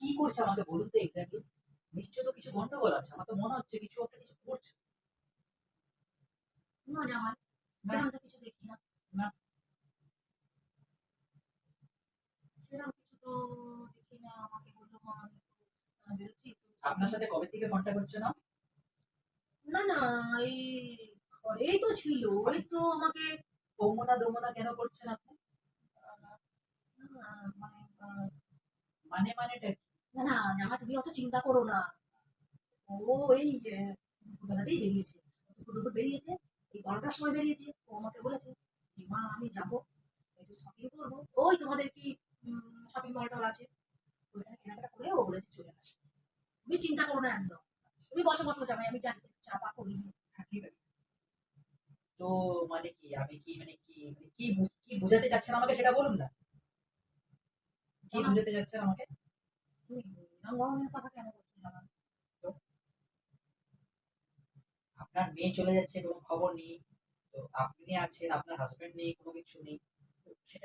কি করছে আমাকে বলুন তো এক্স্যাক্টলি। নিশ্চয় তো কিছু গন্ডগোল আছে, আমার তো মনে হচ্ছে কিছু একটা কিছু করছে। না জামাই, না, সেরকম তো কিছু দেখি না। না। সেরকম কিছু তো দেখি না। আমাকে বললো মা আমি একটু বেরোচ্ছি, একটু আপনার shopping সাথে করবো। কবে থেকে কন্ট্যাক্ট হচ্ছে না? না না, এই ঘরেই তো ছিল, ওই তো আমাকে দমনা দমনা কেন করছেন আপনি? না, মানে আহ, মানেটা কি? না না জামাই, তুমি অত চিন্তা করো না। ও এই দুপুরবেলাতেই বেরিয়েছে। দুপুর দুপুর বেরিয়েছে, এই 12টার সময় বেরিয়েছে। ও আমাকে বলেছে যে মা আমি যাবো, একটু শপিং করবো, ওই তোমাদের কি শপিং মল টল আছে, ওইখানে কেনাকাটা করে ও বলেছে চলে আসবে। তুমি চিন্তা করো না একদম। তুমি বসো বসো জামাই, আমি জানি চা পা করি। হ্যাঁ, ঠিক আছে। তো মানে কি আমি কি মানে কি মানে কি বুঝাতে চাচ্ছেন আমাকে সেটা বলুন না। কি জানা, বুঝাতে চাচ্ছেন আমাকে? তুমি এরকম ধরনের কথা কেন বলছো জামাই? তো আপনার মেয়ে চলে যাচ্ছে কোনো খবর নেই, তো আপনি আছেন, আপনার হাজবেন্ড নেই, কোনো কিছু নেই, তো সেটা